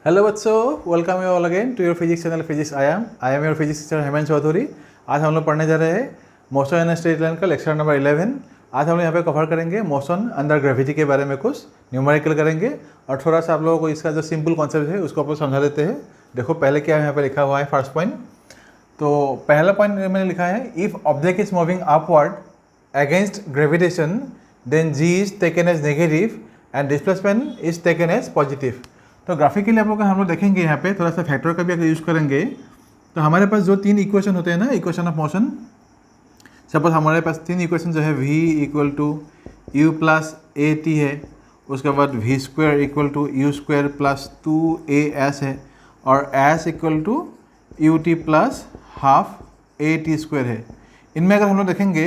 Hello बच्चों, welcome you all again to your physics channel physics I am your physics teacher Hemant Chaudhary. आज हम लोग पढ़ने जा रहे हैं मोशन इन स्ट्रेट लाइन का लेक्चर नंबर 11। आज हम लोग यहाँ पे कवर करेंगे मोशन अंडर ग्रेविटी के बारे में, कुछ न्यूमेरिकल करेंगे और थोड़ा सा आप लोगों को इसका जो सिंपल कॉन्सेप्ट है उसको आप लोग समझा देते हैं। देखो पहले क्या यहाँ पे लिखा हुआ है, फर्स्ट पॉइंट। तो पहला पॉइंट मैंने लिखा है, if object is moving upward against gravitation then G is taken as negative and displacement is taken as positive. तो ग्राफिकली हम लोग देखेंगे यहाँ पे थोड़ा सा फैक्टर का भी अगर यूज़ करेंगे तो हमारे पास जो तीन इक्वेशन होते हैं ना, इक्वेशन ऑफ मोशन। सपोज हमारे पास तीन इक्वेशन जो है v equal to U plus A T है, उसके बाद v square equal to U square plus 2as है, और s equal to U T plus half A T square है। इनमें अगर हम लोग देखेंगे,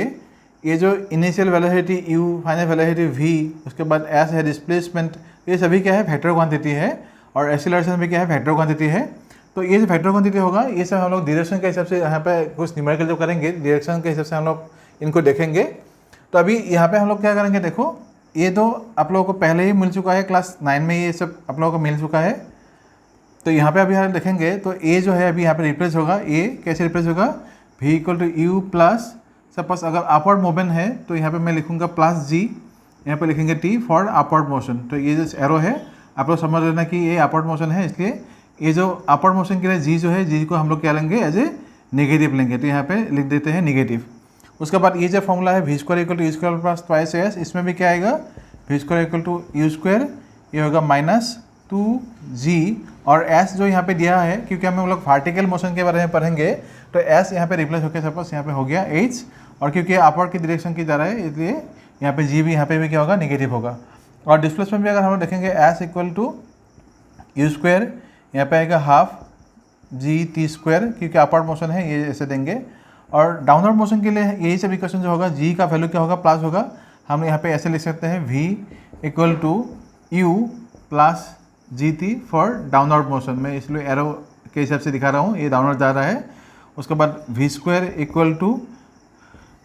ये जो initial velocity u, final velocity v, उसके बाद s है डिस्प्लेसमेंट, ये सभी क्या है, वेक्टर क्वांटिटी है, और एक्सीलरेशन भी क्या है, वेक्टर क्वांटिटी है। तो ये जो वेक्टर क्वांटिटी होगा, ये सब हम लोग डायरेक्शन के हिसाब से यहाँ पे कुछ न्यूमेरिकल जो करेंगे डायरेक्शन के हिसाब से हम लोग इनको देखेंगे। तो अभी यहाँ पे हम लोग क्या करेंगे, देखो ये तो आप लोगों को पहले ही मिल चुका है, क्लास 9 में ये सब आप लोगों को मिल चुका है। तो यहाँ पे अभी हम देखेंगे तो ए जो है अभी यहाँ पे रिप्लेस होगा। ए कैसे रिप्लेस होगा, v equal to U plus, suppose अगर अपवर्ड मूवमेंट है तो यहाँ पे मैं लिखूँगा प्लस जी, यहाँ पे लिखेंगे टी फॉर अपवर्ड मोशन। तो ये जो एरो है आप लोग समझ लेना कि ये अपवर्ड मोशन है, इसलिए ये जो अपवर्ड मोशन के लिए जी जो है, जी को हम लोग क्या लेंगे, एज ए नेगेटिव लेंगे। तो यहाँ पे लिख देते हैं नेगेटिव। उसके बाद ये जो फॉर्मूला है V square equal to U square plus twice S, इसमें भी क्या आएगा, V square equal to U square, ये होगा माइनस 2g, और s जो यहाँ पे दिया है, क्योंकि हम लोग वर्टिकल मोशन के बारे में पढ़ेंगे तो s यहाँ पे रिप्लेस होकर सपोज यहाँ पे हो गया h, और क्योंकि अपवर्ड की डायरेक्शन की जा रहा है इसलिए यहाँ पे g भी यहाँ पे भी क्या होगा, नेगेटिव होगा। और डिस्प्लेसमेंट भी अगर हम लोग देखेंगे s equal to U square, यहाँ पे आएगा हाफ जी टी स्क्वायर, क्योंकि अपवर्ड मोशन है ये ऐसे देंगे। और डाउनवर्ड मोशन के लिए यही सब इक्वेशन जो होगा, जी का वैल्यू क्या होगा, प्लस होगा। हम यहाँ पे ऐसे लिख सकते हैं v equal to U plus G T for downward motion. मैं इसलिए एरो के हिसाब से दिखा रहा हूँ, ये डाउनवर्ड जा रहा है। उसके बाद V square equal to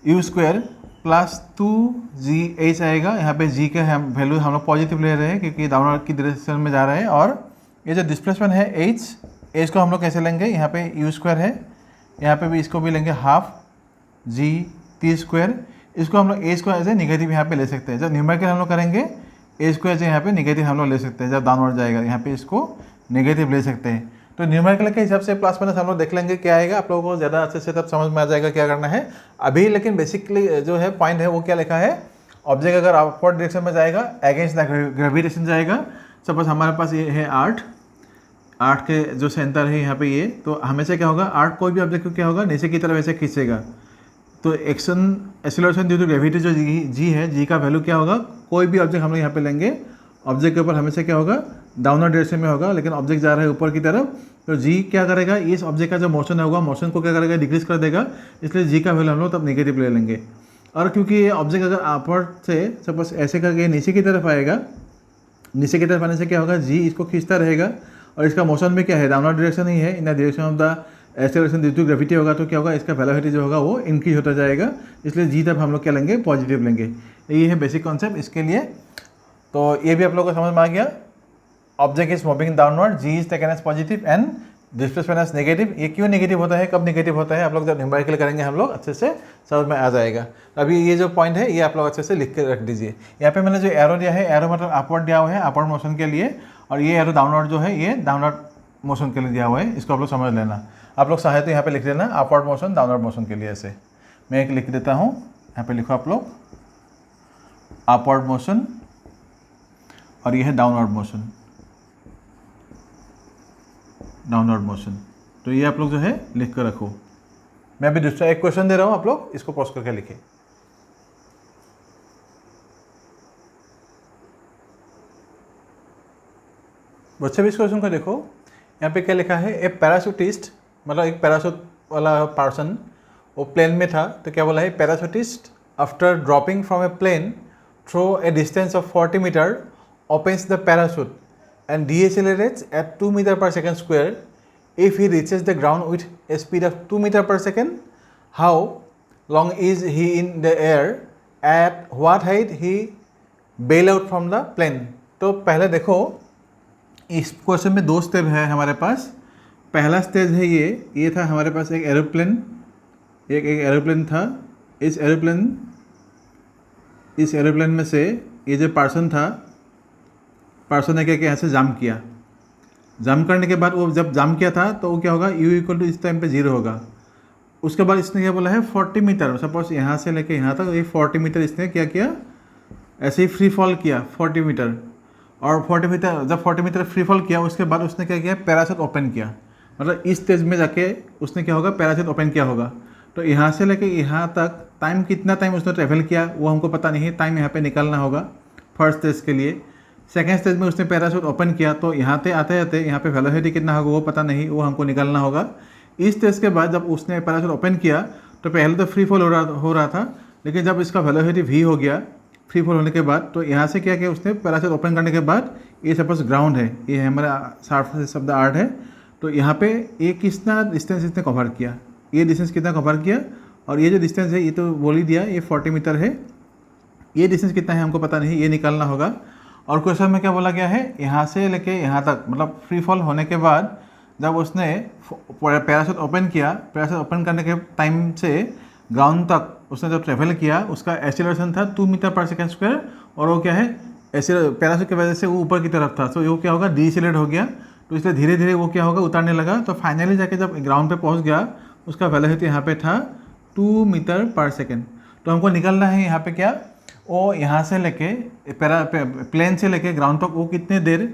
U square plus 2gh आएगा। यहाँ पे g का हम वैल्यू हम लोग पॉजिटिव ले रहे हैं क्योंकि डाउनवर्ड की डायरेक्शन में जा रहा है। और ये जो डिस्प्लेसमेंट है h को हम लोग कैसे लेंगे, यहाँ पे यू स्क्वायर है, यहाँ पे भी इसको भी लेंगे हाफ जी टी स्क्वायर। इसको हम लोग h को एज ए निगेटिव यहाँ पे ले सकते हैं। जब न्यूमेरिकल हम लोग करेंगे h को एज यहाँ पे निगेटिव हम लोग ले सकते हैं। जब डाउनवर्ड जाएगा यहाँ पे इसको नेगेटिव ले सकते हैं। तो न्यूमेरिकल के हिसाब से प्लस माइनस हम लोग देख लेंगे क्या आएगा, आप लोगों को ज़्यादा अच्छे से तब समझ में आ जाएगा क्या करना है अभी। लेकिन बेसिकली जो है पॉइंट है वो क्या लिखा है, ऑब्जेक्ट अगर अपवर्ड डायरेक्शन में जाएगा अगेंस्ट द ग्रेविटेशन जाएगा। सपोज हमारे पास ये है 8 के जो सेंटर है यहाँ पे ये, तो हमेशा क्या होगा, 8 कोई भी ऑब्जेक्ट को क्या होगा, नीचे की तरफ ऐसे खींचेगा। तो action acceleration due to gravity जो जी है, जी का वैल्यू क्या होगा, कोई भी ऑब्जेक्ट हम लोग यहाँ पे लेंगे, ऑब्जेक्ट के ऊपर हमेशा क्या होगा, डाउनवर्ड डायरेक्शन में होगा। लेकिन ऑब्जेक्ट जा रहा है ऊपर की तरफ, तो जी क्या करेगा, इस ऑब्जेक्ट का जो मोशन होगा, मोशन को क्या करेगा, डिक्रीज कर देगा। इसलिए जी का वैल्यू हम लोग तब नेगेटिव ले लेंगे। और क्योंकि ये ऑब्जेक्ट अगर अपवर्ड से सपोज ऐसे करके नीचे की तरफ आएगा, नीचे की तरफ आने से क्या होगा, जी इसको खींचता रहेगा, और इसका मोशन में क्या है, डाउनवर्ड डायरेक्शन ही है, in the direction of the acceleration due to gravity होगा। तो क्या होगा, इसका वेलोसिटी जो होगा वो इंक्रीज होता जाएगा। इसलिए जी तब हम लोग क्या लेंगे, पॉजिटिव लेंगे। ये है बेसिक कॉन्सेप्ट इसके लिए। तो ये भी आप लोगों को समझ में आ गया। Object is moving downward, G is taken as positive and displacement as negative. ये क्यों नेगेटिव होता है, कब नेगेटिव होता है, आप लोग जब न्यूमेरिकल करेंगे हम लोग अच्छे से समझ में आ जाएगा। अभी ये जो पॉइंट है ये आप लोग अच्छे से लिख के रख दीजिए। यहाँ पे मैंने जो एरो दिया है, एरो मतलब अपवर्ड दिया हुआ है, अपवर्ड मोशन के लिए, और ये एरो डाउनवर्ड जो है ये डाउनवर्ड मोशन के लिए दिया हुआ है। इसको आप लोग समझ लेना। आप लोग चाहे तो यहाँ पे लिख देना अपवर्ड मोशन, डाउनवर्ड मोशन के लिए। ऐसे मैं एक लिख देता हूँ, यहाँ पे लिखो आप लोग अपवर्ड मोशन, और ये है डाउनवर्ड मोशन, डाउनवर्ड मोशन। तो ये आप लोग जो है लिख कर रखो। मैं अभी दूसरा एक क्वेश्चन दे रहा हूँ, आप लोग इसको पॉज करके लिखें। बच्चे भी इस क्वेश्चन को देखो। यहाँ पे क्या लिखा है, ए पैराशूटिस्ट, मतलब एक पैराशूट वाला पर्सन वो प्लेन में था। तो क्या बोला है, parachutist after dropping from a plane through a distance of 40 metre opens the parachute and decelerates at 2 meter per second square. If he reaches the ground with a speed of 2 meter per second, how long is he in the air? At what height he bail out from the plane? तो पहले देखो इस question में 2 step है हमारे पास। पहला stage है ये था हमारे पास एक एरोप्लेन, एक एरोप्लेन था। इस एरोप्लेन में से ये जो पर्सन था, पर्सन ने क्या किया, यहाँ से जंप किया। जंप करने के बाद वो जब जंप किया था तो वो क्या होगा, u इक्वल टू इस टाइम पे 0 होगा। उसके बाद इसने क्या बोला है 40 मीटर, सपोज यहाँ से लेके यहाँ तक ये 40 मीटर इसने क्या किया, ऐसे ही फ्री फॉल किया 40 मीटर। और 40 मीटर जब 40 मीटर फ्री फॉल किया उसके बाद उसने क्या किया, पैराशूट ओपन किया। मतलब इस स्टेज में जाके उसने क्या होगा, पैराशूट ओपन किया होगा। तो यहाँ से लेके यहाँ तक टाइम कितना टाइम उसने ट्रैवल किया वो हमको पता नहीं, टाइम यहाँ पे निकालना होगा फर्स्ट स्टेज के लिए। सेकेंड स्टेज में उसने पैराशूट ओपन किया तो यहाँ पे आते आते यहाँ पे वेलोसिटी कितना होगा वो पता नहीं, वो हमको निकालना होगा। इस स्टेज के बाद जब उसने पैराशूट ओपन किया तो पहले तो फ्री फॉल हो रहा था, लेकिन जब इसका वेलोसिटी v हो गया फ्री फॉल होने के बाद, तो यहाँ से क्या किया उसने, पैराशूट ओपन करने के बाद ये सपोज ग्राउंड है, ये हमारा सरफेस ऑफ द अर्थ है। तो यहाँ पे ये कितना डिस्टेंस इसने कवर किया, ये डिस्टेंस कितना कवर किया, और ये जो डिस्टेंस है ये तो बोल ही दिया, ये 40 मीटर है। ये डिस्टेंस कितना है हमको पता नहीं, ये निकालना होगा। और क्वेश्चन में क्या बोला गया है, यहाँ से लेके यहाँ तक मतलब फ्री फॉल होने के बाद जब उसने पैराशूट ओपन किया, पैराशूट ओपन करने के टाइम से ग्राउंड तक उसने जब ट्रेवल किया उसका एक्सीलरेशन था 2 मीटर पर सेकेंड स्क्वायर, और वो क्या है पैराशूट की वजह से वो ऊपर की तरफ था, तो वो क्या होगा, डीसेलेरेट हो गया। तो इसलिए धीरे धीरे वो क्या होगा, उतारने लगा। तो फाइनली जाके जब ग्राउंड पे पहुंच गया उसका वेलोसिटी यहाँ पे था 2 मीटर पर सेकेंड। तो हमको निकलना है यहाँ पे क्या, वो यहाँ से लेके प्लेन से लेके ग्राउंड तक वो कितने देर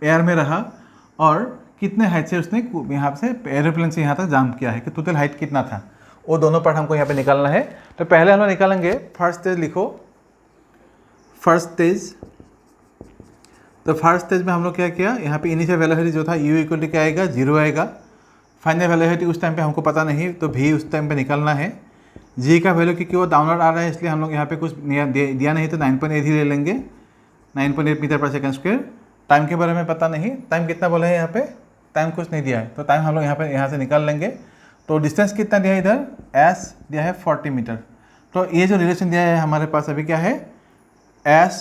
एयर में रहा और कितने हाइट से उसने यहाँ से एरोप्लेन से यहाँ तक जंप किया है, कि टोटल हाइट कितना था, वो दोनों पार्ट हमको यहाँ पे निकालना है। तो पहले हम लोग निकालेंगे फर्स्ट स्टेज, लिखो फर्स्ट स्टेज। तो फर्स्ट स्टेज में हम लोग क्या किया, यहाँ पे इनिशियल वेलोसिटी जो था u इक्वल टू क्या आएगा, 0 आएगा। फाइनल वेलोसिटी उस टाइम पे हमको पता नहीं, तो v उस टाइम पे निकालना है। g का वैल्यू क्योंकि वो डाउनवर्ड आ रहा है इसलिए हम लोग यहाँ पे कुछ दिया नहीं, तो 9.8 ही ले लेंगे, 9.8 मीटर पर सेकेंड स्क्वायर। टाइम के बारे में पता नहीं, टाइम कितना बोला है यहाँ पे, टाइम कुछ नहीं दिया है, तो टाइम हम लोग यहाँ से निकाल लेंगे। तो डिस्टेंस कितना दिया है इधर, s दिया है 40 मीटर। तो ये जो रिलेशन दिया है हमारे पास अभी क्या है, s,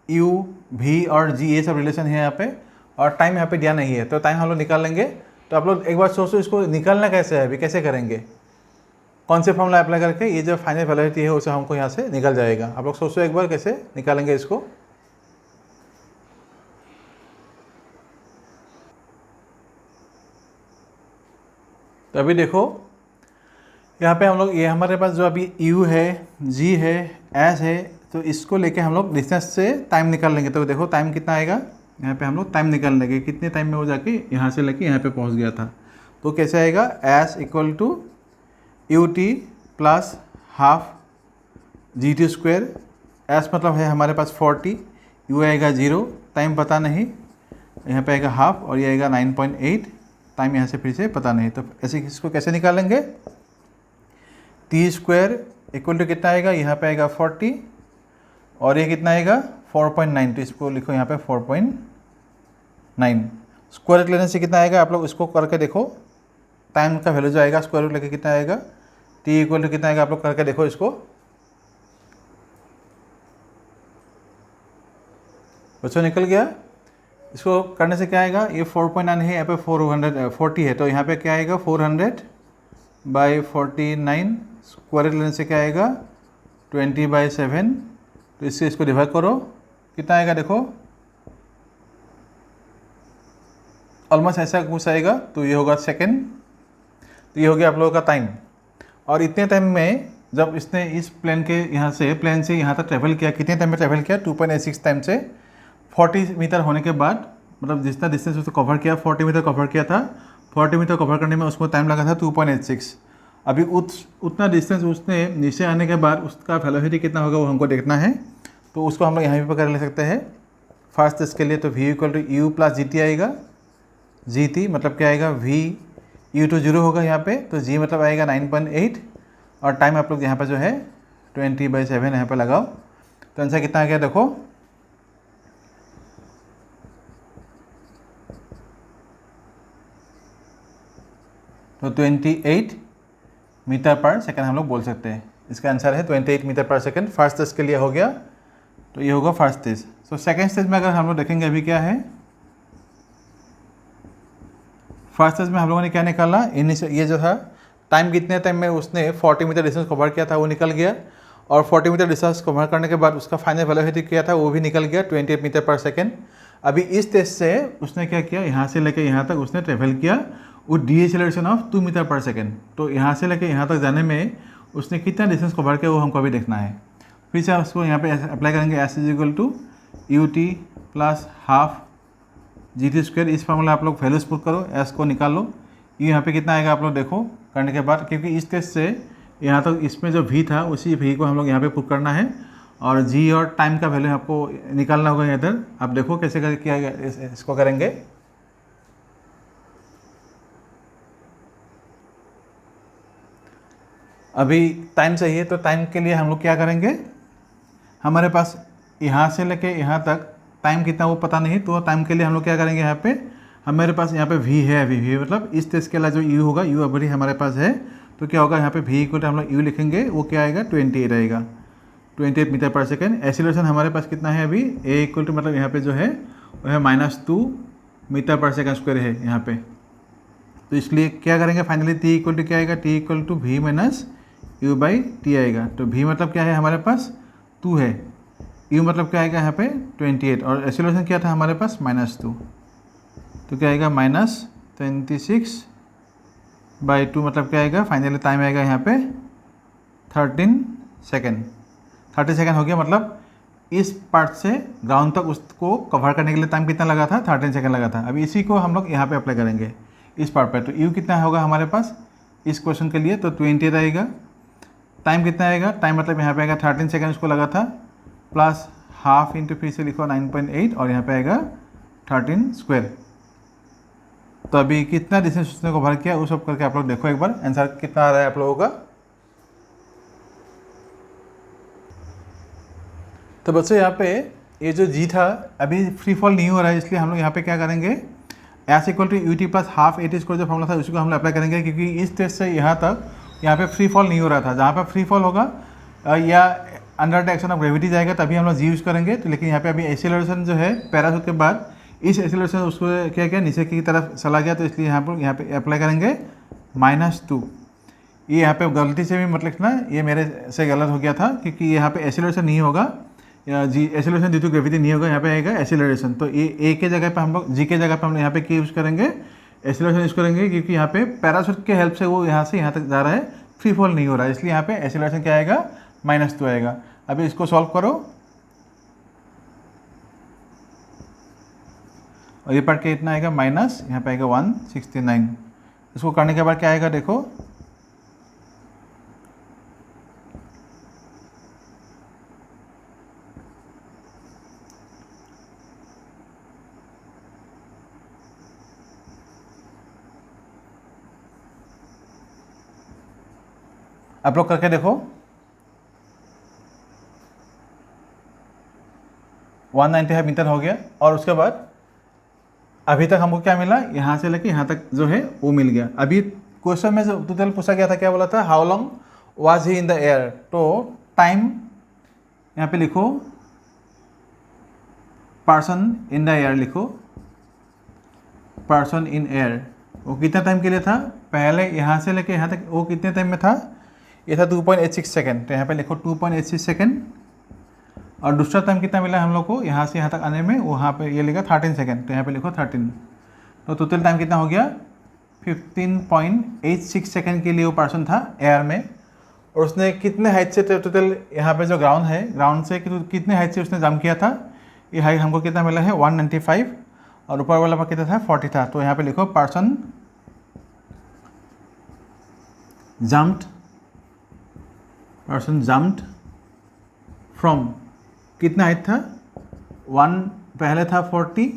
u, v और g, ये सब रिलेशन है यहाँ पे, और टाइम यहाँ पे दिया नहीं है, तो टाइम हम लोग निकाल लेंगे। तो आप लोग एक बार सोचो इसको निकालना कैसे है, अभी कैसे करेंगे, कौन से फॉर्मूला अप्लाई करके ये जो फाइनल वेलोसिटी है उसे हमको यहाँ से निकल जाएगा। आप लोग सोचो एक बार कैसे निकालेंगे इसको। तो अभी देखो यहाँ पे हम लोग, ये हमारे पास जो अभी u है, g है, s है, तो इसको लेके हम लोग डिस्टेंस से टाइम निकाल लेंगे। तो देखो टाइम कितना आएगा, यहाँ पे हम लोग टाइम निकाल लेंगे, कितने टाइम में वो जाके यहाँ से लेके यहाँ पे पहुँच गया था। तो कैसे आएगा, s equal to ut plus half gt square. s मतलब है हमारे पास 40, u आएगा 0, टाइम पता नहीं, यहाँ पे आएगा हाफ, और ये आएगा 9.8, टाइम यहाँ से फिर से पता नहीं। तो ऐसे इसको कैसे निकालेंगे, t स्क्वायर इक्वल टू कितना आएगा, यहाँ पे आएगा 40, और ये कितना आएगा 4.9, तो इसको लिखो यहाँ पे 4.9। स्क्वायर रूट लेने से कितना आएगा, आप लोग इसको करके देखो, टाइम का वैल्यू जो आएगा स्क्वायर रूट लेके कितना आएगा, t इक्वल टू कितना आएगा, आप लोग करके देखो इसको। बच्चों निकल गया, इसको करने से क्या आएगा, ये 4.9 है, यहाँ पे 440 है, तो यहाँ पे क्या आएगा 400/49, स्क्वायर रूट लेने से क्या आएगा 20/7। तो इससे इसको डिवाइड करो, कितना आएगा देखो, ऑलमोस्ट ऐसा कुछ आएगा। तो ये होगा सेकेंड, तो ये हो गया आप लोगों का टाइम। और इतने टाइम में जब इसने इस प्लेन से यहाँ तक ट्रैवल किया, कितने टाइम में ट्रैवल किया, 2.86 टाइम से 40 मीटर होने के बाद, मतलब जितना डिस्टेंस उसने कवर किया 40 मीटर कवर किया था, 40 मीटर कवर करने में उसको टाइम लगा था 2.86। अभी उतना डिस्टेंस उसने नीचे आने के बाद उसका वेलोसिटी कितना होगा वो हमको देखना है। तो उसको हम लोग यहाँ पर कर ले सकते हैं फर्स्ट इसके लिए। तो v equal to u plus gt आएगा, gt मतलब क्या आएगा, v u टू 0 होगा यहाँ पे, तो g मतलब आएगा 9.8, और टाइम आप लोग यहाँ पर जो है 20/7 यहाँ पर लगाओ। तो आंसर कितना आ गया देखो, तो 28 मीटर पर सेकंड हम लोग बोल सकते हैं। इसका आंसर है 28 मीटर पर सेकंड। फर्स्ट स्टेज के लिए हो गया, तो ये होगा फर्स्ट स्टेज। तो सेकंड स्टेज में अगर हम लोग देखेंगे अभी क्या है, फर्स्ट टेस्ट में हम लोगों ने क्या निकाला, इनिशियल ये जो था टाइम कितने टाइम में उसने 40 मीटर डिस्टेंस कवर किया था वो निकल गया, और 40 मीटर डिस्टेंस कवर करने के बाद उसका फाइनल वेलोसिटी किया था वो भी निकल गया 28 मीटर पर सेकेंड। अभी इस टेस्ट से उसने क्या किया, यहाँ से लेकर यहाँ तक उसने ट्रेवल किया वो डीएक्सेलरेशन ऑफ 2 मीटर पर सेकेंड। तो यहाँ से लेकर यहाँ तक जाने में उसने कितना डिस्टेंस कवर किया वो हमको अभी देखना है। फिर से उसको यहाँ पे अप्लाई करेंगे, S is equal to U T plus half G T square. इस फॉर्मूला आप लोग वैल्यूज पुट करो, एस को निकाल लो, ये यहाँ पे कितना आएगा आप लोग देखो करने के बाद, क्योंकि इस टेस्ट से यहाँ तक इसमें जो भी था उसी भी को हम लोग यहाँ पे पुट करना है, और जी और टाइम का वैल्यू आपको निकालना होगा इधर। आप देखो कैसे कर किया इसको करेंगे। अभी टाइम चाहिए, तो टाइम के लिए हम लोग क्या करेंगे, हमारे पास यहाँ से लेके यहाँ तक टाइम कितना वो पता नहीं, तो टाइम के लिए हम लोग क्या करेंगे, यहाँ पे हमारे पास यहाँ पे v है, v मतलब इस टेस्ट के लिए जो u होगा, u अभी हमारे पास है, तो क्या होगा यहाँ पे v इक्वल हम लोग u लिखेंगे, वो क्या आएगा 28 आएगा, 28 मीटर पर सेकेंड। एक्सीलरेशन हमारे पास कितना है अभी, a इक्वल टू मतलब यहाँ पे जो है वो है -2 मीटर पर सेकेंड स्क्वायर है यहाँ पे। तो इसलिए क्या करेंगे फाइनली, t इक्वल टू क्या आएगा, t equal to v minus u by T आएगा। तो v मतलब क्या है हमारे पास 2 है, u मतलब क्या आएगा यहाँ पे 28, और एक्सीलरेशन क्या था हमारे पास -2, तो क्या आएगा -26 बाई 2 मतलब क्या आएगा, फाइनली टाइम आएगा यहाँ पे 13 सेकेंड। 30 सेकेंड हो गया, मतलब इस पार्ट से ग्राउंड तक उसको कवर करने के लिए टाइम कितना लगा था, 13 सेकेंड लगा था। अभी इसी को हम लोग यहाँ पे अप्लाई करेंगे इस पार्ट पे। तो u कितना होगा हमारे पास इस क्वेश्चन के लिए, तो 28 आएगा। टाइम कितना आएगा, टाइम मतलब यहाँ पे आएगा 13 सेकेंड उसको लगा था, प्लस हाफ इंटू फिर से लिखो 9.8, और यहाँ पे आएगा 13 स्क्वायर। तो अभी कितना डिस्टेंस उसने कवर किया वो सब करके आप लोग देखो एक बार आंसर कितना आ रहा है आप लोगों का। तो बच्चों यहाँ पे ये जो जी था अभी फ्री फॉल नहीं हो रहा है, इसलिए हम लोग यहाँ पे क्या करेंगे, S equal to U T plus half A T square जो फॉर्मूला था उसी को हम लोग अप्लाई करेंगे, क्योंकि इस टेस्ट से यहाँ तक यहाँ पे फ्री फॉल नहीं हो रहा था। जहाँ पे फ्री फॉल होगा या under the action of gravity जाएगा तभी हम लोग जी यूज़ करेंगे। तो लेकिन यहाँ पे अभी एक्सीलरेशन जो है पैराशूट के बाद इस एक्सीलरेशन उसको क्या किया, नीचे की तरफ चला गया, तो इसलिए यहाँ पे अप्लाई करेंगे -2। ये यहाँ पे गलती से भी मतलब लिखना, ये मेरे से गलत हो गया था, क्योंकि यहाँ पे एक्सीलरेशन नहीं होगा, या जी एक्सीलरेशन ड्यू टू ग्रेविटी नहीं होगा, यहाँ पे आएगा एक्सीलरेशन। तो ये ए के जगह पे हम लोग जी के जगह पे हम लोग यहाँ पे क्या यूज़ करेंगे, एक्सीलरेशन यूज़ करेंगे, क्योंकि यहाँ पे पैराशूट के हेल्प से वो यहाँ से यहाँ तक जा रहा है, फ्री फॉल नहीं हो रहा है, इसलिए यहाँ पे एक्सीलरेशन क्या आएगा -2 आएगा। अभी इसको सॉल्व करो, और ये पार्ट के इतना आएगा माइनस, यहाँ पे आएगा 169। इसको करने के बाद क्या आएगा देखो, आप लोग करके देखो, 195 मीटर हो गया। और उसके बाद अभी तक हमको क्या मिला, यहाँ से लेके यहाँ तक जो है वो मिल गया। अभी क्वेश्चन में जो टोटल पूछा गया था क्या बोला था, how long was he in the air. तो टाइम यहाँ पे लिखो, पर्सन इन द एयर लिखो, पर्सन इन एयर, वो कितना टाइम के लिए था, पहले यहाँ से लेके यहाँ तक वो कितने टाइम में था, ये था 2.86 सेकेंड, तो यहाँ पे लिखो 2.86 सेकेंड। और दूसरा टाइम कितना मिला हम लोग को यहाँ से यहाँ तक आने में, वहाँ पे ये लिखा 13 सेकेंड, तो यहाँ पे लिखो 13। तो टोटल टाइम कितना हो गया, 15.86 सेकेंड के लिए वो पर्सन था एयर में। और उसने कितने हाइट से, टोटल यहाँ पे जो ग्राउंड है, ग्राउंड से कितने हाइट से उसने जंप किया था, ये हाइट हमको कितना मिला है 195, और ऊपर वाला पर कितना था 40 था। तो यहाँ पे लिखो पर्सन जम्प्ड फ्रॉम, कितना हाइट था 1, पहले था 40,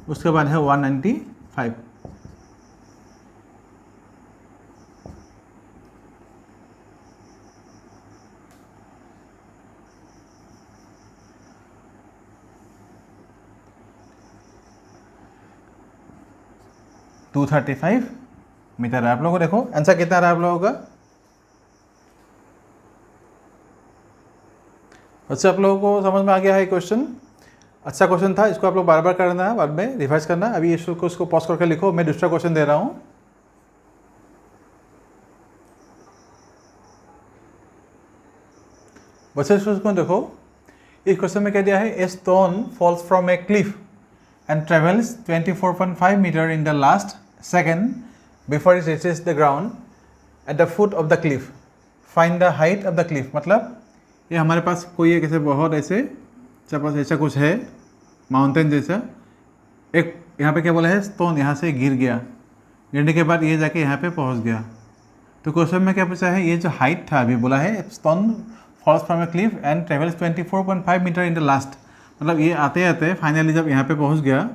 उसके बाद है 195। टू 235 मीटर है। आप लोगों को देखो आंसर कितना रहा आप लोगों का। अच्छा, आप लोगों को समझ में आ गया है क्वेश्चन। अच्छा क्वेश्चन था, इसको आप लोग बार बार करना है, बाद में रिवाइज करना। अभी इसको पॉज करके लिखो, मैं दूसरा क्वेश्चन दे रहा हूँ। बच्चे इसको देखो, इस क्वेश्चन में क्या दिया है, a stone falls from a Cliff and travels 24.5 meter in the last second before it reaches the ground at the foot of the cliff. Find the height of the cliff. मतलब ये हमारे पास कोई एक ऐसे बहुत ऐसे सपोज ऐसा कुछ है माउंटेन जैसा, एक यहाँ पे क्या बोला है, स्टोन यहाँ से गिर गया, गिरने के बाद ये जाके यहाँ पे पहुँच गया। तो क्वेश्चन में क्या पूछा है, ये जो हाइट था अभी बोला है stone falls from a cliff and travels 24.5 metre in the last, मतलब ये आते आते फाइनली जब यहाँ पे पहुँच गया,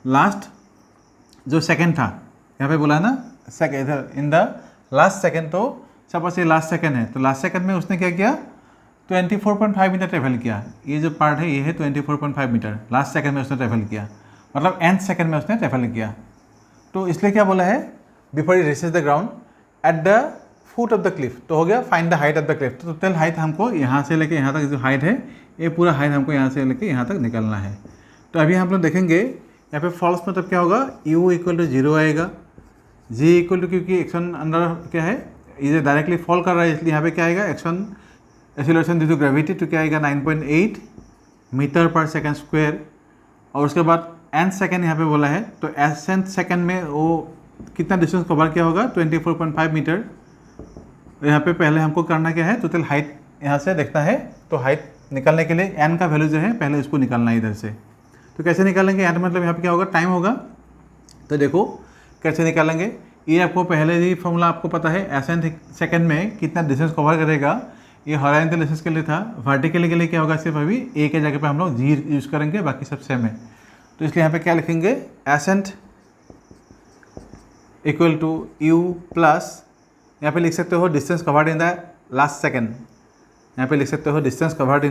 लास्ट जो सेकंड था यहाँ पे बोला है ना, second in the last second, तो सपोज ये लास्ट सेकंड है, तो लास्ट सेकंड में उसने क्या किया, 24.5 मीटर ट्रेवल किया। ये जो पार्ट है ये है 24.5 मीटर, लास्ट सेकंड में उसने ट्रेवल किया, मतलब एंड सेकंड में उसने ट्रेवल किया। तो इसलिए क्या बोला है, before it reaches the ground at the foot of the cliff, तो हो गया find the height of the cliff. तो टोटल हाइट हमको यहाँ से लेके यहाँ तक जो हाइट है, ये पूरा हाइट हमको यहाँ से लेके यहाँ तक निकालना है। तो अभी हम लोग देखेंगे यहाँ पे फॉल्स मतलब क्या होगा, u इक्वल टू 0 आएगा, g इक्वल टू, क्योंकि एक्शन अंडर क्या है, ये डायरेक्टली फॉल कर रहा है, इसलिए यहाँ पे क्या आएगा, action acceleration due to gravity, तो क्या आएगा 9.8 मीटर पर सेकेंड स्क्वायर। और उसके बाद एंड सेकेंड यहाँ पे बोला है, तो एसेंट सेकेंड में वो कितना डिस्टेंस कवर किया होगा, 24.5 मीटर। यहाँ पे पहले हमको करना क्या है, टोटल हाइट यहाँ से देखना है, तो हाइट निकालने के लिए एन का वैल्यू जो है पहले इसको निकालना है इधर से। तो कैसे निकालेंगे, एन मतलब यहाँ पे क्या होगा, टाइम होगा। तो देखो कैसे निकालेंगे, ये आपको पहले ही फॉर्मूला आपको पता है, एसेंट सेकंड में कितना डिस्टेंस कवर करेगा, ये हॉरिजॉन्टल डिस्टेंस के लिए था, वर्टिकल के लिए क्या होगा, सिर्फ अभी ए के जगह पे हम लोग जी यूज़ करेंगे, बाकी सब सेम है। तो इसलिए यहाँ पे क्या लिखेंगे, S n equal to U plus, यहाँ पे लिख सकते हो distance covered in the last second, यहाँ पे लिख सकते हो distance covered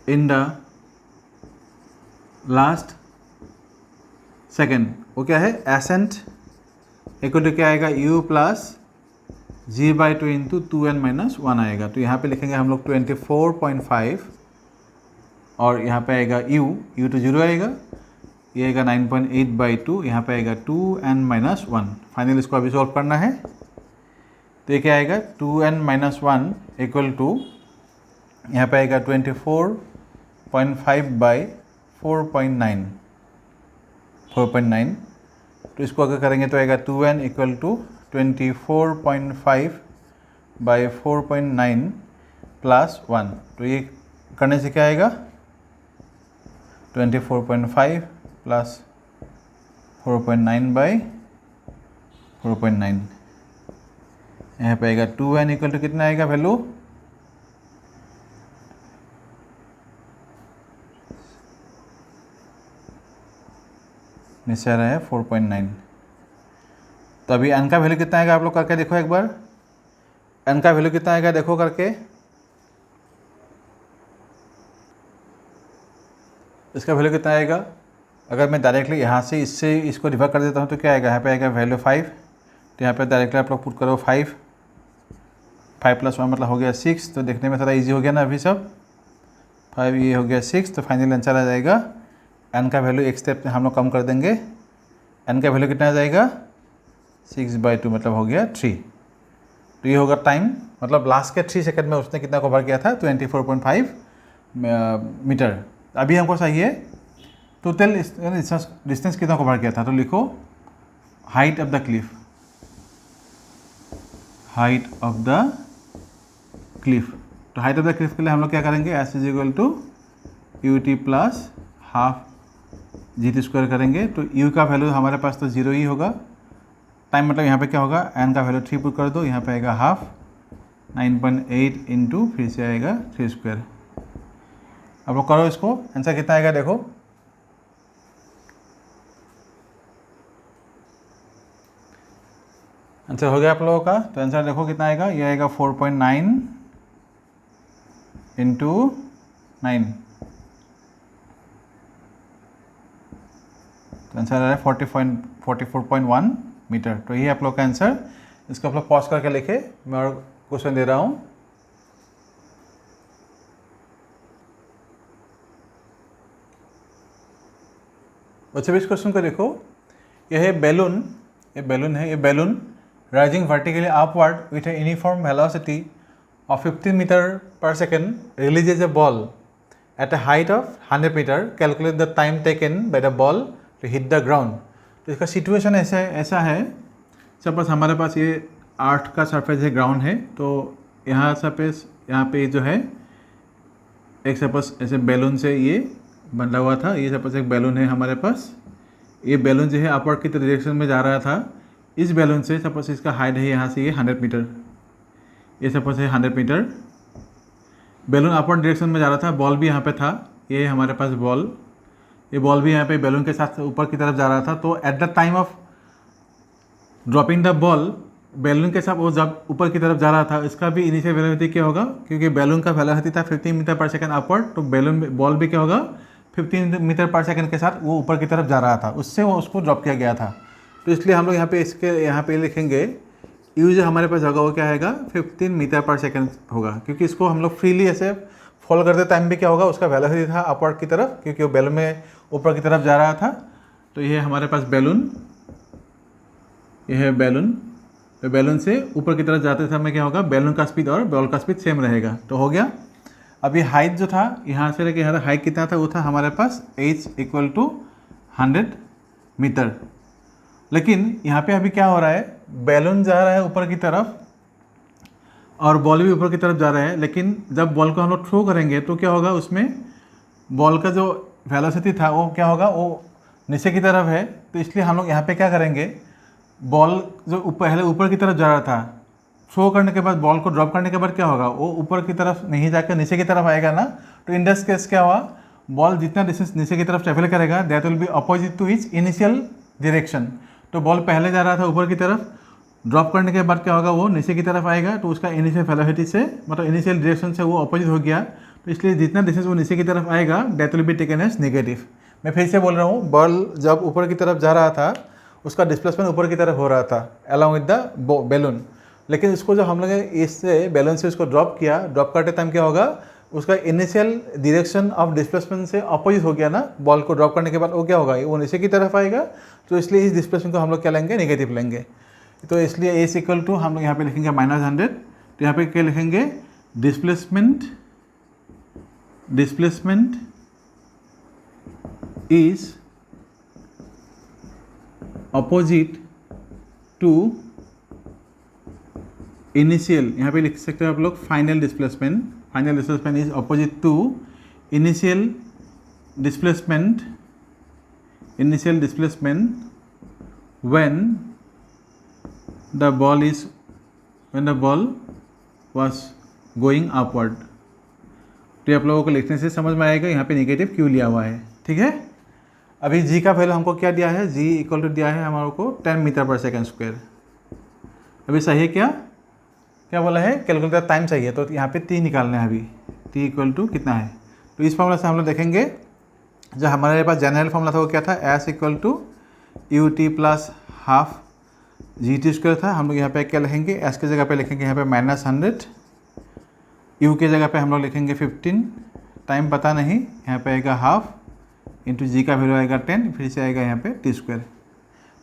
in the last second. वो क्या है, एसेंट इक्वल टू क्या आएगा, u plus G by 2 into 2n-1 आएगा। तो यहाँ पे लिखेंगे हम लोग 24.5 और यहाँ पे आएगा u तो 0 आएगा, ये आएगा 9.8 बाई 2, यहाँ पे आएगा 2n-1। फाइनल इसको अभी सॉल्व करना है, तो ये क्या आएगा, 2n-1 इक्वल टू यहाँ पे आएगा 24.5 बाई 4.9। तो इसको अगर करेंगे तो आएगा 2n equal to 24.5 by 4.9 plus 1। तो ये करने से क्या आएगा, 24.5 प्लस 4.9 बाई 4.9, यहाँ पे आएगा 2n इक्वल टू कितना आएगा वैल्यू, नीचे आ रहा है 4.9। तो अभी n का वैल्यू कितना आएगा, आप लोग करके देखो एक बार, n का वैल्यू कितना आएगा देखो करके। इसका वैल्यू कितना आएगा, अगर मैं डायरेक्टली यहाँ से इससे इसको डिवाइड कर देता हूँ तो क्या आएगा, यहाँ पे आएगा वैल्यू 5, तो यहाँ पे डायरेक्टली आप लोग पुट करो 5 प्लस 1 मतलब हो गया 6। तो देखने में थोड़ा इजी हो गया ना अभी सब, 5 ये हो गया 6। तो फाइनल आंसर आ जाएगा, n का वैल्यू एक स्टेप हम लोग कम कर देंगे, n का वैल्यू कितना आ जाएगा, 6/2 मतलब हो गया 3। तो ये होगा टाइम, मतलब लास्ट के 3 सेकंड में उसने कितना कवर किया था, 24.5 मीटर। अभी हमको चाहिए टोटल डिस्टेंस कितना कवर किया था, तो लिखो height of the cliff, height of the cliff. तो हाइट ऑफ द क्लिफ के लिए हम लोग क्या करेंगे, S is equal to U T plus half G T square करेंगे। तो u का वैल्यू हमारे पास तो 0 ही होगा, टाइम मतलब यहाँ पे क्या होगा, n का वैल्यू 3 पुट कर दो, यहाँ पे आएगा हाफ 9.8 इंटू फिर से आएगा 3 स्क्वायर। अब लोग करो इसको, आंसर कितना आएगा देखो, आंसर हो गया आप लोगों का। तो आंसर देखो कितना आएगा, ये आएगा 4.9 इंटू 9, तो आंसर आ रहा है 44.1 मीटर। तो ये आप लोग का आंसर इसको आप लोग पॉज करके लिखे, मैं और क्वेश्चन दे रहा हूँ। बच्चे भी इस क्वेश्चन को देखो, यह है बैलून, ये बैलून है, ये balloon rising vertically upward with a uniform velocity of 15 meter per second releases a ball at a height of 100 meter. Calculate the time taken by the ball to hit the ground. तो इसका situation ऐसा है, suppose हमारे पास ये आर्थ का surface है, ground है, तो यहाँ सरफेस यहाँ पे जो है एक सपोज ऐसे बैलून से ये बंधा हुआ था, ये सपोज एक बैलून है हमारे पास, ये बैलून जो है अपवर्ड की डायरेक्शन में जा रहा था। इस बैलून से सपोज इसका हाइट है यहाँ से ये 100 मीटर, ये सपोज है 100 मीटर, बैलून अपवर्ड डायरेक्शन में जा रहा था, बॉल भी यहाँ पे था, ये हमारे पास बॉल, ये बॉल भी यहाँ पे बैलून के साथ ऊपर की तरफ जा रहा था। तो at the time of dropping the ball, balloon के साथ वो जब ऊपर की तरफ जा रहा था, इसका भी इनिशियल वेलोसिटी क्या होगा, क्योंकि बैलून का वेलोसिटी था 15 मीटर पर सेकंड अपवर्ड, तो बैलून बॉल भी क्या होगा 15 मीटर पर सेकंड के साथ वो ऊपर की तरफ जा रहा था, उससे वो उसको ड्रॉप किया गया था। तो इसलिए हम लोग यहाँ पे इसके यहाँ पे लिखेंगे यू जो हमारे पास होगा वो क्या आएगा 15 मीटर पर सेकंड होगा, क्योंकि इसको हम लोग फ्रीली ऐसे फॉलो करते टाइम भी क्या होगा, उसका वेलोसिटी था अपवर्ड की तरफ, क्योंकि वो बैलून में ऊपर की तरफ जा रहा था। तो ये हमारे पास बैलून, ये है बैलून, तो बैलून से ऊपर की तरफ जाते समय क्या होगा, बैलून का स्पीड और बॉल का स्पीड सेम रहेगा। तो हो गया। अभी हाइट जो था यहाँ से लेके यहाँ तक हाइट कितना था, वो था हमारे पास h = 100 मीटर। लेकिन यहाँ पे अभी क्या हो रहा है, बैलून जा रहा है ऊपर की तरफ और बॉल भी ऊपर की तरफ जा रहा है, लेकिन जब बॉल को हम लोग थ्रो करेंगे तो क्या होगा, उसमें बॉल का जो वेलोसिटी था वो क्या होगा, वो नीचे की तरफ है। तो इसलिए हम लोग यहाँ पे क्या करेंगे, बॉल जो पहले ऊपर की तरफ जा रहा था, थ्रो करने के बाद बॉल को ड्रॉप करने के बाद क्या होगा, वो ऊपर की तरफ नहीं जाकर नीचे की तरफ आएगा ना। तो इन दिस केस क्या हुआ, बॉल जितना डिस्टेंस नीचे की तरफ ट्रेवल करेगा that will be opposite to its initial direction. तो बॉल पहले जा रहा था ऊपर की तरफ, ड्रॉप करने के बाद क्या होगा, वो नीचे की तरफ आएगा, तो उसका इनिशियल वेलोसिटी से मतलब इनिशियल डायरेक्शन से वो अपोजिट हो गया। तो इसलिए जितना डिस्टेंस वो नीचे की तरफ आएगा that will be taken as negative. मैं फिर से बोल रहा हूँ, बॉल जब ऊपर की तरफ जा रहा था उसका डिस्प्लेसमेंट ऊपर की तरफ हो रहा था अलॉन्ग विद द बैलून, लेकिन इसको जब हम लोग इससे बैलून से उसको ड्रॉप किया, ड्रॉप करते टाइम क्या होगा, उसका इनिशियल डायरेक्शन ऑफ डिस्प्लेसमेंट से अपोजिट हो गया ना। बॉल को ड्रॉप करने के बाद वो क्या होगा, वो नीचे की तरफ आएगा, तो इसलिए इस डिस्प्लेसमेंट को हम लोग क्या लेंगे, नेगेटिव लेंगे। तो इसलिए h = हम लोग यहाँ पे लिखेंगे -100। तो यहाँ पे क्या लिखेंगे, displacement is opposite to initial, यहाँ पे लिख सकते हो आप लोग final displacement is opposite to initial displacement when the ball was going upward। तो आप लोगों को लिखने से समझ में आएगा यहाँ पे नेगेटिव क्यों लिया हुआ है, ठीक है। अभी g का वैल्यू हमको क्या दिया है, g = दिया है हमारे को 10 मीटर पर सेकंड स्क्वायर। अभी सही है, क्या बोला है, कैलकुलेटर टाइम चाहिए, तो यहाँ पे t निकालना है। अभी t = कितना है, तो इस फॉर्मूला से हम लोग देखेंगे, जो हमारे पास जनरल फॉर्मूला था वो क्या था, s = ut + ½ gt² था। हम लोग यहाँ पे क्या लिखेंगे, s की जगह पे लिखेंगे यहाँ पे -100, u की जगह पे हम लोग लिखेंगे 15, टाइम पता नहीं, यहाँ पे आएगा ½ इंटू जी का वैल्यू आएगा 10, फिर से आएगा यहाँ पे t²।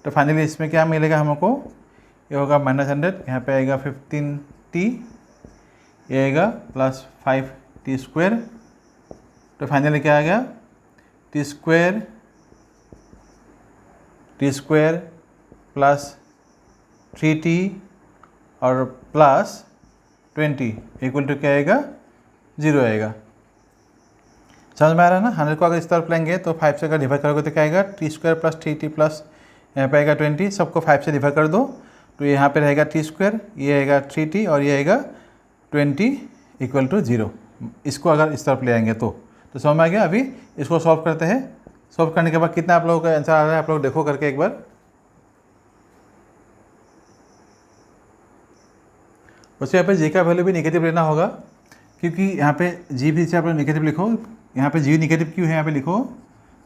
तो फाइनली इसमें क्या मिलेगा हमको, ये होगा -100, यहाँ पे आएगा 15t, ये आएगा +5t²। तो फाइनली क्या आ गया, t² प्लस 3t और प्लस 20 = क्या आएगा, 0 आएगा। समझ में आ रहा है ना। 100 को अगर इस तरफ लेंगे तो 5 से अगर डिवाइड करोगे तो क्या आएगा, t² + 3t प्लस यहाँ पे आएगा 20, सबको 5 से डिवाइड कर दो, तो यहाँ पे रहेगा t², ये आएगा 3t और ये आएगा 20 = 0। इसको अगर इस तरफ ले आएंगे तो समझ में आ गया। अभी इसको सॉल्व करते हैं। सॉल्व करने के बाद कितना आप लोगों का आंसर आ रहा है, आप लोग देखो करके एक बार। उससे यहाँ पे जी का वैल्यू भी नेगेटिव लेना होगा, क्योंकि यहाँ पे जी भी से आप लोग नेगेटिव लिखो। यहाँ पे जी नेगेटिव क्यों है, यहाँ पे लिखो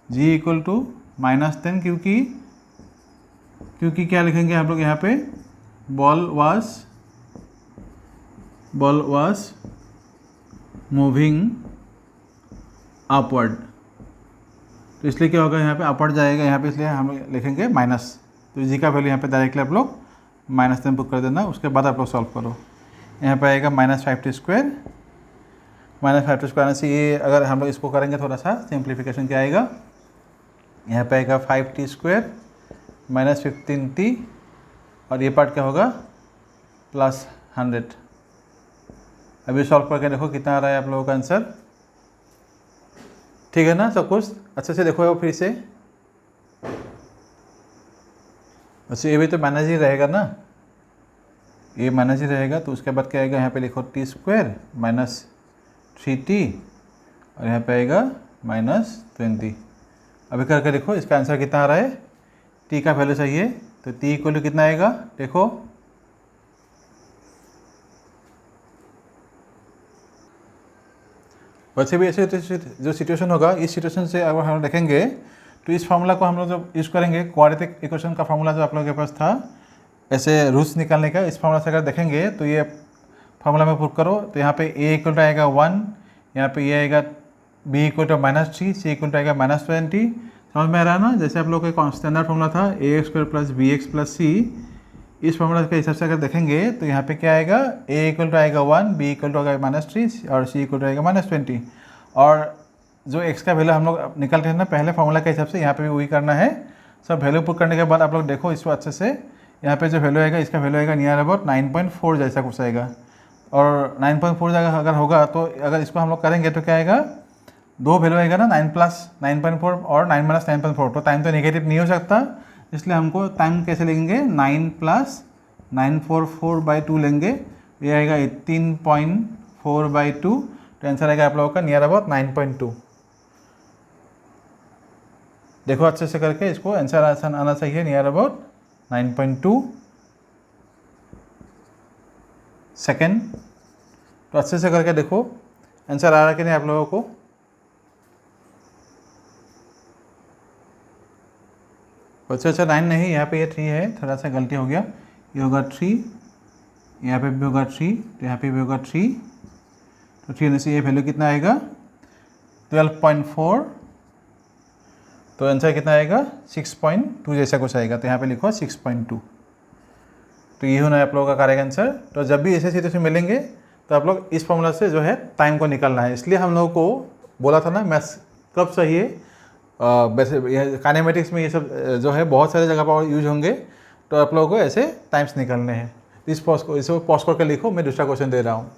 जी = -10, क्योंकि क्या लिखेंगे हम लोग यहाँ पे, बॉल वाज मूविंग अपवर्ड। तो इसलिए क्या होगा, यहाँ पे अपवर्ड जाएगा यहाँ पे, इसलिए हम लिखेंगे माइनस। तो जी का वैल्यू यहाँ पे डायरेक्टली आप लोग -10 पुट कर देना। उसके बाद आप लोग सॉल्व करो। यहाँ पे आएगा -5t²। -5t² आने से ये अगर हम लोग इसको करेंगे थोड़ा सा सिंप्लीफिकेशन, क्या आएगा, यहाँ पे आएगा 5t² -15t, और ये पार्ट क्या होगा +100। अभी सॉल्व करके देखो कितना आ रहा है आप लोगों का आंसर। ठीक है ना, सब कुछ अच्छे से देखो फिर से। अच्छा, ये भी तो माइनस ही रहेगा ना, ये माइनस ही रहेगा। तो उसके बाद क्या आएगा, यहाँ पे लिखो t² -3t, और यहाँ पे आएगा -20। अभी करके देखो इसका आंसर कितना आ रहा है। t का वैल्यू चाहिए, तो t इक्वल कितना आएगा, देखो वैसे भी ऐसे जो सिचुएशन होगा, इस सिचुएशन से अगर हम देखेंगे तो इस फार्मूला को हम लोग जब यूज़ करेंगे, क्वाड्रेटिक इक्वेशन का फार्मूला जो आप लोगों के पास था ऐसे रूट्स निकालने का, इस फार्मूला से अगर देखेंगे तो ये फार्मूला में पुट करो। तो यहाँ पे a इक्वल टू आएगा 1, यहाँ पे ये आएगा b equal to -3, c equal to आएगा -20। समझ में आ रहा है ना। जैसे आप लोग का स्टैंडर्ड फार्मूला था ax² + bx + c, इस फार्मूला के हिसाब से अगर देखेंगे तो यहाँ पे क्या आएगा, a इक्वल टू आएगा 1, b इक्वल टू आएगा -3 और c इक्वल टू आएगा -20। और जो x का वैल्यू हम लोग निकल रहे हैं ना पहले फार्मूला के हिसाब से, यहाँ पे भी वही करना है। सब वैल्यू पुट करने के बाद आप लोग देखो इसको अच्छे से, यहाँ पे जो वैल्यू आएगा, इसका वैल्यू आएगा नियर अबाउट 9.4 जैसा कुछ आएगा। और 9.4 जगह अगर होगा तो अगर इसको हम लोग करेंगे तो क्या आएगा, दो वैल्यू आएगा ना, 9 + 9.4 और 9 - 9.4। तो टाइम तो नेगेटिव नहीं हो सकता, इसलिए हमको टाइम कैसे लेंगे, 9 + 944/2 लेंगे। ये आएगा 18.4/2। तो आंसर आएगा आप लोगों का नियर अबाउट 9.2। देखो अच्छे से करके इसको, आंसर आसान आना चाहिए नियर अबाउट 9.2 सेकेंड। तो अच्छे से करके देखो आंसर आ रहा है कि नहीं आप लोगों को। अच्छा 9 नहीं, यहाँ पे ये 3 है, थोड़ा सा गलती हो गया। ये होगा 3, यहाँ पे भी होगा 3, तो यहाँ पे भी होगा 3। तो 3 में से ये वैल्यू कितना आएगा, 12.4। तो आंसर कितना आएगा, 6.2 जैसा कुछ आएगा। तो यहाँ पे लिखो 6.2। तो ये होना है आप लोगों का करेक्ट आंसर। तो जब भी ऐसे सिचुएशन मिलेंगे तो आप लोग इस फॉर्मूला से जो है टाइम को निकालना है। इसलिए हम लोगों को बोला था ना मैथ्स कब चाहिए, वैसे काइनेमेटिक्स में ये सब जो है बहुत सारे जगह पर यूज होंगे। तो आप लोगों को ऐसे टाइम्स निकालने हैं। इस पॉज को इसको पॉज करके लिखो, मैं दूसरा क्वेश्चन दे रहा हूँ।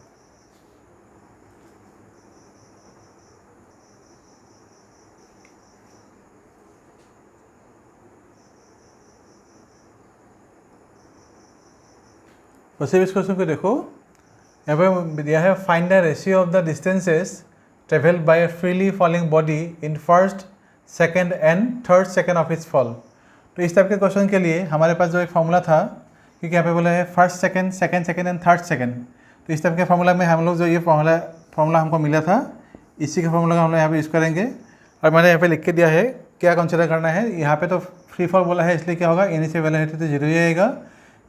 वैसे इस क्वेश्चन को देखो, यहाँ पे दिया है find the ratio of the distances travelled by a freely falling body in first, second and third second of its fall. तो इस टाइप के क्वेश्चन के लिए हमारे पास जो एक फार्मूला था, क्योंकि यहाँ पे बोला है first second, second second and third second. तो इस टाइप के फार्मूला में हम लोग जो ये फार्मूला हमको मिला था, इसी के फार्मूला का हम लोग यहाँ पे यूज़ करेंगे। और मैंने यहाँ पे लिख के दिया है क्या कंसिडर करना है। यहाँ पे तो फ्री फॉल बोला है, इसलिए क्या होगा, इनिशियल वेलोसिटी तो 0 ही आएगा।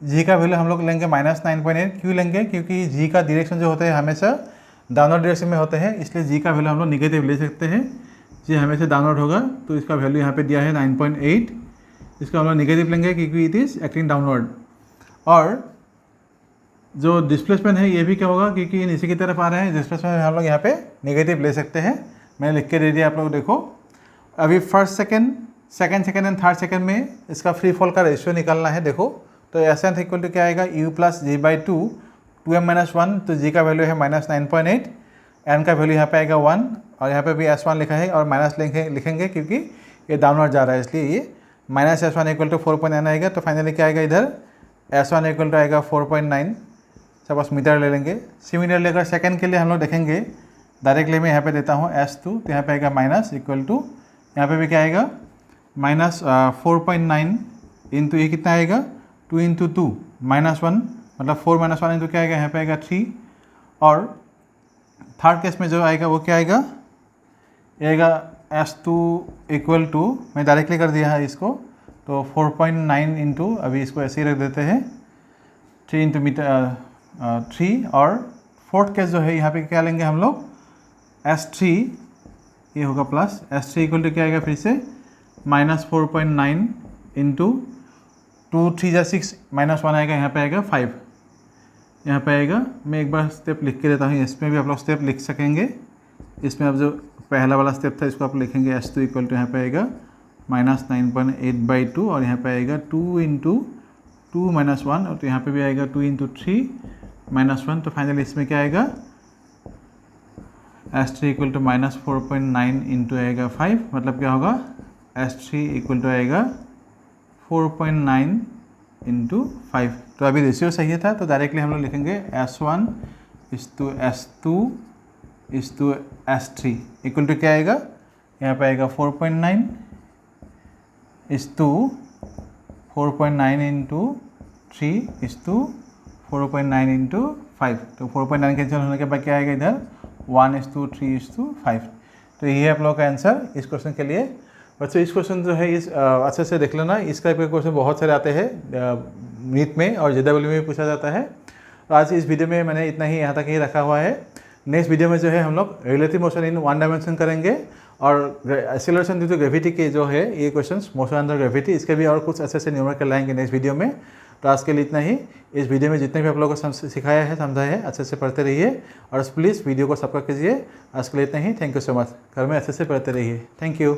जी का वैल्यू हम लोग लेंगे -9.8। क्यों लेंगे, क्योंकि जी का डायरेक्शन जो होते हैं हमेशा डाउनवर्ड डायरेक्शन में होते हैं, इसलिए जी का वैल्यू हम लोग नेगेटिव ले सकते हैं। जी हमेशा डाउनवर्ड होगा, तो इसका वैल्यू यहाँ पे दिया है 9.8। इसका हम लोग नेगेटिव लेंगे क्योंकि इट इज़ एक्टिंग डाउनवर्ड। और जो डिस्प्लेसमेंट है ये भी क्या होगा, क्योंकि नीचे की तरफ आ रहे हैं, डिस्प्लेसमेंट हम लोग यहाँ पे नेगेटिव ले सकते हैं। मैंने लिख के दे दिया, आप लोग देखो। अभी first second, second second and third second में इसका फ्री फॉल का रेशियो निकालना है। देखो तो एस एन इक्वल टू क्या आएगा, u + g/2, 2m-1। तो g का वैल्यू है -9.8, n का वैल्यू यहाँ पे आएगा 1, और यहाँ पे भी s1 लिखा है और माइनस लिखेंगे क्योंकि ये डाउनवर्ड जा रहा है, इसलिए ये -s1 = 4.9 आएगा। तो फाइनली क्या आएगा, इधर s1 = आएगा 4.9। सपोज मीटर ले लेंगे। सिमिलरली अगर सेकंड के लिए हम लोग देखेंगे, डायरेक्टली मैं यहाँ पे देता हूँ s2, तो यहाँ पे आएगा माइनस इक्वल टू, यहाँ पे भी क्या आएगा -4.9 इंटू ये कितना आएगा 2 × 2 -1, मतलब 4 - 1 इंटू क्या आएगा, यहाँ पे आएगा 3। और थर्ड केस में जो आएगा वो क्या आएगा, ये आएगा s2 इक्वल टू, मैं डायरेक्टली कर दिया है इसको, तो 4.9 इंटू, अभी इसको ऐसे ही रख देते हैं, 3 इंटू मीटर 3, और फोर्थ केस जो है यहाँ पे क्या लेंगे हम लोग, S3 ये होगा प्लस S3 इक्वल टू क्या आएगा फिर से -4.9 इंटू 2 3 जा 6 -1 आएगा, यहाँ पे आएगा 5, यहाँ पे आएगा। मैं एक बार स्टेप लिख के देता हूँ, इसमें भी आप लोग स्टेप लिख सकेंगे। इसमें अब जो पहला वाला स्टेप था इसको आप लिखेंगे S2 इक्वल टू यहाँ पे आएगा -9.8/2, और यहाँ पे आएगा 2 इंटू 2 -1, और तो यहाँ पे भी आएगा 2 इंटू 3 -1। तो फाइनली इसमें क्या आएगा, S3 इक्वल टू -4.9 इंटू आएगा 5, मतलब क्या होगा S3 इक्वल टू आएगा 4.9 इंटू 5। तो अभी रेशियो सही था, तो डायरेक्टली हम लोग लिखेंगे S1 इस टू S3 इक्वल टू क्या आएगा, यहाँ पे आएगा 4.9 इस टू 4.9 इंटू 3 इस टू 4.9 इंटू 5। तो 4.9 कैंसिल होने के बाद क्या आएगा इधर 1:3:5। तो यही है आप लोगों का आंसर इस क्वेश्चन के लिए। बच्चों इस क्वेश्चन जो है इस अच्छे से देख लेना, इस टाइप के क्वेश्चन बहुत सारे आते हैं नीट में और JEE में पूछा जाता है। तो आज इस वीडियो में मैंने इतना ही यहाँ तक ही रखा हुआ है। नेक्स्ट वीडियो में जो है हम लोग रिलेटिव मोशन इन 1 डायमेंशन करेंगे, और एक्सेलरेशन ड्यू टू ग्रेविटी के जो है ये क्वेश्चंस मोशन अंडर ग्रेविटी, इसके भी और कुछ अच्छे से न्यूमेरिकल लाएंगे नेक्स्ट वीडियो में। तो आज के लिए इतना ही। इस वीडियो में जितने भी आप लोगों को सिखाया है समझाया है अच्छे से पढ़ते रहिए, और प्लीज़ वीडियो को सब्सक्राइब कीजिए। आज के लिए इतना ही। Thank you so much. घर में अच्छे से पढ़ते रहिए। Thank you.